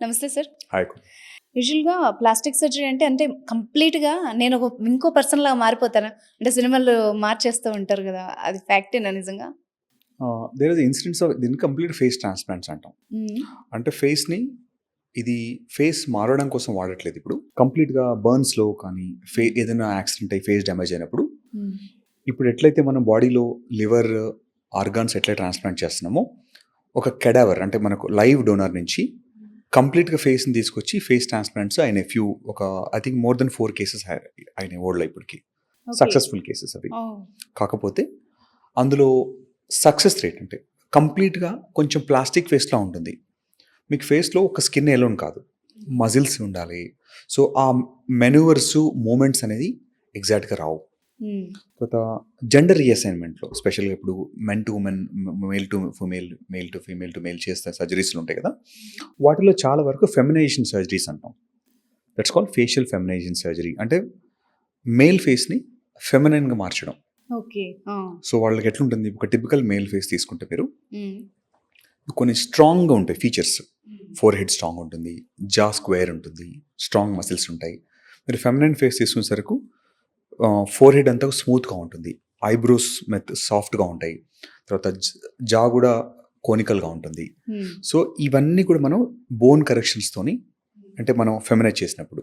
నమస్తే sir. Hi. యూజువల్‌గా plastic surgery అంటే కంప్లీట్‌గా నేను ఇంకో పర్సన్‌లాగా మారిపోతానా? అంటే సినిమాల్లో మార్చేస్తూ ఉంటారు గదా! అది ఫ్యాక్టేనా నిజంగా? దేర్ ఇస్ ఇన్సిడెంట్స్ ఆఫ్ దీన్ని కంప్లీట్ ఫేస్ ట్రాన్స్‌ప్లాంట్స్ అంటాం. హ్మ్. అంటే ఇది ఫేస్ మారడం కోసం వాడట్లేదు ఇప్పుడు. కంప్లీట్‌గా బర్న్స్‌లో కానీ, ఏదైనా యాక్సిడెంట్ అయ్యి ఫేస్ డ్యామేజ్ అయినప్పుడు, హ్మ్. ఇప్పుడు ఎట్లయితే మనం బాడీలో లివర్, ఆర్గాన్స్ ఎట్లా ట్రాన్స్‌ప్లాంట్ చేస్తున్నామో, ఒక కెడావర్ అంటే మనకు లైవ్ డోనర్ నుంచి కంప్లీట్‌గా ఫేస్‌ని తీసుకొచ్చి ఫేస్ ట్రాన్స్‌ప్లాంట్స్ అయినాయి. I think more than 4 cases అయినాయి వరల్డ్‌లో ఇప్పటికి. ఓకే. సక్సెస్‌ఫుల్ కేసెస్ అవి. ఓహ్! కాకపోతే అందులో సక్సెస్ రేట్ అంటే కంప్లీట్‌గా కొంచెం ప్లాస్టిక్ ఫేస్‌లా ఉంటుంది. మీకు ఫేస్‌లో ఒక స్కిన్ ఎలోన్ కాదు. మజిల్స్ ఉండాలి. సో, ఆ మెనూవర్స్, మూవ్‌మెంట్స్ అనేది ఎగ్జాక్ట్‌గా రావు. హ్మ్. తర్వాత జెండర్ రీఅసైన్‌మెంట్‌లో స్పెషల్‌గా ఇప్పుడు men to women, male to female, male to female to male చేస్తే సర్జరీస్‌లు ఉంటాయి కదా! వాటిలో చాలా వరకు ఫెమినైజేషన్ సర్జరీస్ అంటాం. That's called facial feminisation surgery. అంటే మేల్ ఫేస్‌ని ఫెమినైన్‌గా మార్చడం. ఓకే. ఆ! సో, వాళ్ళకి ఎట్లుంటుంది, ఒక టిపికల్ మేల్ ఫేస్ తీసుకుంటే మీరు హ్మ్. కొన్ని స్ట్రాంగ్‌గా ఉంటాయి ఫీచర్స్. ఫోర్ హెడ్ స్ట్రాంగ్ ఉంటుంది. జా స్క్వేర్ ఉంటుంది. స్ట్రాంగ్ మసిల్స్ ఉంటాయి. మీరు ఫెమినైన్ ఫేస్ తీసుకునేసరికి ఫోర్ హెడ్ అంతా స్మూత్‌గా ఉంటుంది. ఐబ్రోస్ సాఫ్ట్‌గా ఉంటాయి. తర్వాత జా కూడా కోనికల్‌గా ఉంటుంది. హ్మ్. సో, ఇవన్నీ కూడా మనం బోన్ కరెక్షన్స్‌తోని అంటే మనం ఫెమినైజ్ చేసినప్పుడు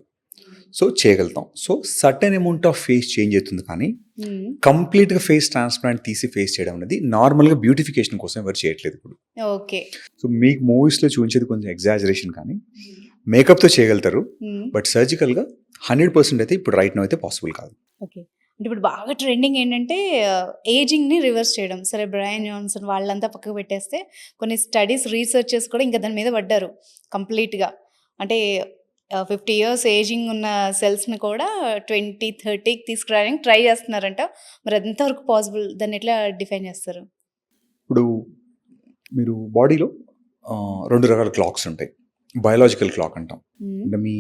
సో చేయగలుగుతాం. So, certain amount of phase change అవుతుంది కానీ హ్మ్. కంప్లీట్‌గా ఫేస్ ట్రాన్స్‌ప్లాంట్ తీసి ఫేస్ చేయడం అనేది నార్మల్‌గా బ్యూటిఫికేషన్ కోసం ఎవరు చేయట్లేదు ఇప్పుడు. ఓకే. సో, మీకు మూవీస్‌లో చూపించేది కొంచెం ఎగ్జాజరేషన్ కానీ, మేకప్‌తో చేయగలుగుతారు. హ్మ్. బట్ సర్జికల్‌గా 100% అయితే ఇప్పుడు రైట్ నౌ అయితే పాసిబుల్ కాదు. ఓకే. అంటే ఇప్పుడు బాగా ట్రెండింగ్ ఏంటంటే ఏజింగ్‌ని రివర్స్ చేయడం. సరే బ్రయాన్ జాన్సన్ వాళ్ళంతా పక్కకు పెట్టేస్తే కొన్ని స్టడీస్, రీసెర్చెస్ కూడా ఇంకా దాని మీద పడ్డారు కంప్లీట్‌గా. అంటే 50 ఇయర్స్ ఏజింగ్ ఉన్న సెల్స్‌ని కూడా 20, 30కి తీసుకురావడానికి ట్రై చేస్తున్నారంట. మరి అది ఎంతవరకు పాసిబుల్? దాన్ని ఎట్లా డిఫైన్ చేస్తారు? ఇప్పుడు మీరు బాడీలో 2 రకాల క్లాక్స్ ఉంటాయి. బయోలాజికల్ క్లాక్ అంటాం. హ్మ్. అంటే మీ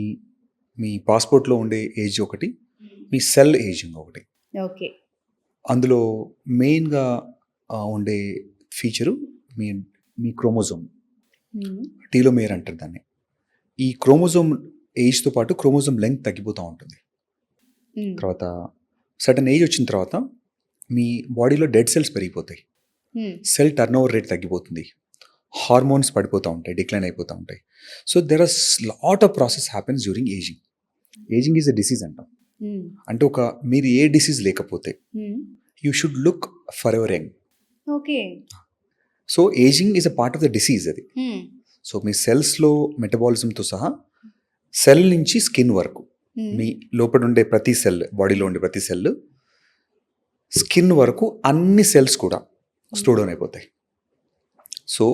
మీ పాస్‌పోర్ట్‌లో ఉండే ఏజ్ ఒకటి, మీ సెల్ ఏజింగ్ ఒకటి. ఓకే. అందులో మెయిన్‌గా ఉండే ఫీచరు మీ మీ క్రోమోజోమ్. హ్మ్. టీలోమేర్ అంటారు దాన్ని. ఈ క్రోమోజోమ్ ఏజ్‌తో పాటు క్రోమోజోమ్ లెంగ్త్ తగ్గిపోతా ఉంటుంది. హ్మ్. తర్వాత సర్టెన్ ఏజ్ వచ్చిన తర్వాత మీ బాడీలో డెడ్ సెల్స్ పెరిగిపోతాయి. హ్మ్. సెల్ టర్నోవర్ రేట్ తగ్గిపోతుంది. హార్మోన్స్ పడిపోతూ ఉంటాయి. డిక్లైన్ అయిపోతూ ఉంటాయి. So, there are lot of process happens during ageing. Ageing is a disease అంటాం. హ్మ్. అంటే మీరు ఏ డిసీజ్ లేకపోతే hmm. You should look for ever young. Okay. So, ageing is a part of the disease అది. Hmm. So, మీ సెల్స్‌లో మెటబాలిజంతో సహా cell నుంచి skin వరకు హ్మ్. మీ లోపల ఉండే ప్రతి సెల్, బాడీలో ఉండే ప్రతి సెల్, స్కిన్ వరకు అన్ని సెల్స్ కూడా స్లో డౌన్ అయిపోతాయి. సో,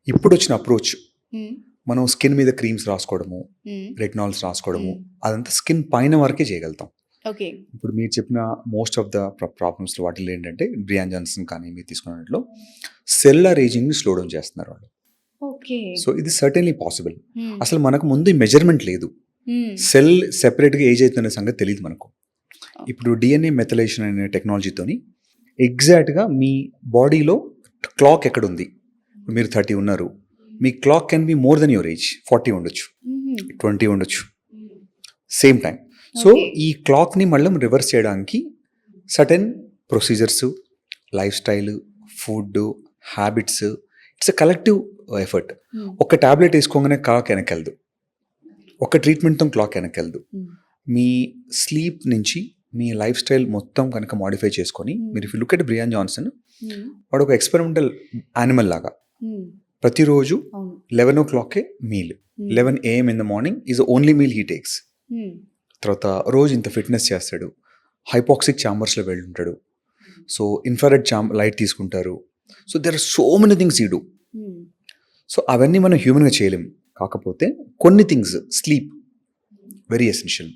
ఇప్పుడొచ్చిన అప్రోచ్ హ్మ్. మనం స్కిన్ మీద క్రీమ్స్ రాసుకోవడము, హ్మ్. రెటినాల్స్ రాసుకోవడము, హ్మ్. అదంతా స్కిన్ పైన వరకే చేయగలుగుతాం. ఓకే. ఇప్పుడు మీరు చెప్పిన మోస్ట్ ఆఫ్ ద ప్రాబ్లమ్స్‌లో వాటిల్లో ఏంటంటే బ్రియాన్ జాన్సన్ కానీ మీరు తీసుకున్నట్లో సెల్యులర్ ఏజింగ్‌ని స్లో డౌన్ చేస్తున్నారు వాళ్ళు. ఓకే. సో, ఇది సర్టెన్‌లీ పాసిబుల్. హ్మ్. అసలు మనకు ముందు ఈ మెజర్‌మెంట్ లేదు. హ్మ్. సెల్ సెపరేట్‌గా ఏజ్ అవుతుందనే సంగతి తెలీదు మనకు. ఇప్పుడు డీఎన్ఏ మెథలేషన్ అనే టెక్నాలజీతోని ఎగ్జాక్ట్‌గా మీ బాడీలో క్లాక్ ఎక్కడుంది. మీరు 30 ఉన్నారు. మీ clock can be more than your age. 40 ఉండొచ్చు. హుహు. 20 ఉండొచ్చు. Same time. So, okay. ఈ క్లాక్‌ని మళ్ళీ రివర్స్ చేయడానికి certain procedures, life style, food, habits, it's a collective effort. Hmm. ఒక టాబ్లెట్ వేసుకోగానే క్లాక్ వెనకెళ్ళదు. ఒక ట్రీట్మెంట్‌తో క్లాక్ వెనకెళ్ళదు. హ్మ్. మీ స్లీప్ నుంచి మీ లైఫ్ స్టైల్ మొత్తం కనుక మోడిఫై చేసుకొని మీరు if you look at Brian Johnson, hmm. వాడు ఒక ఎక్స్పెరిమెంటల్ యానిమల్ లాగా హ్మ్. ప్రతిరోజు అవును. 11:00కే meal. 11 AM in the morning is the only meal he takes. Hmm. తర్వాత రోజు ఇంత ఫిట్‌నెస్ చేస్తాడు. హైపాక్సిక్ ఛాంబర్స్‌లో వెళ్ళుంటాడు. సో, ఇన్‌ఫ్రారెడ్ లైట్ తీసుకుంటారు. So, there are so many things he do. Hmm. So, అవన్నీ మనం హ్యూమన్‌గా చేయలేం. కాకపోతే కొన్ని things sleep very essential.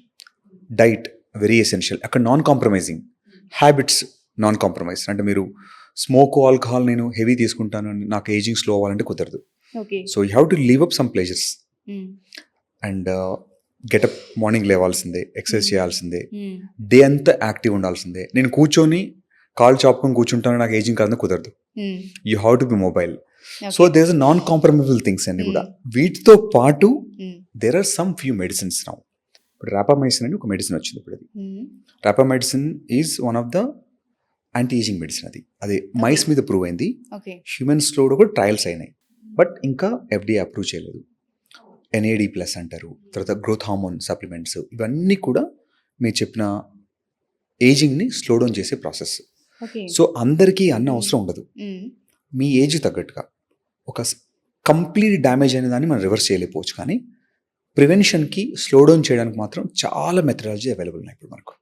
Diet very essential. అక్కడ non compromising. Habits non compromise. అంటే మీరు స్మోక్, ఆల్కహాల్ నేను హెవీ తీసుకుంటాను అని నాకు ఏజింగ్ స్లో అవ్వాలంటే కుదరదు. Okay. So, you have to leave up some pleasures హ్మ్. అండ్ గెటప్ మార్నింగ్ లేవాల్సిందే, ఎక్సర్సైజ్ చేయాల్సిందే, హ్మ్. డే అంతా యాక్టివ్ ఉండాల్సిందే. నేను కూర్చొని కాళ్ళు చాపుకొని కూర్చుంటాను నాకు ఏజింగ్ కాదని కుదరదు. Hmm. You have to be mobile. So there is non compromisable things అన్ని కూడా. వీటితో పాటు there are some few medicines now. ఇప్పుడు రాపామైసిన్ అని ఒక మెడిసిన్ వచ్చింది ఇప్పుడు. అది rapamycin is one of the anti ageing medicine. అది మైస్ మీద ప్రూవ్ అయింది, ఓకే. హ్యూమన్స్లో కూడా ట్రయల్స్ అయినాయి, బట్ ఇంకా FDA అప్రూవ్ చేయలేదు. NAD+ అంటారు, తర్వాత గ్రోత్ హార్మోన్ సప్లిమెంట్స్, ఇవన్నీ కూడా మీరు చెప్పిన ఏజింగ్ని స్లో డౌన్ చేసే ప్రాసెస్. ఓకే. సో అందరికీ అన్న అవసరం ఉండదు. మీ ఏజ్ తగ్గట్టుగా ఒక కంప్లీట్ డ్యామేజ్ అనే దాన్ని మనం రివర్స్ చేయలేకపోవచ్చు, కానీ ప్రివెన్షన్కి స్లో డౌన్ చేయడానికి మాత్రం చాలా మెథడాలజీ అవైలబుల్ ఉన్నాయి ఇప్పుడు మనకు.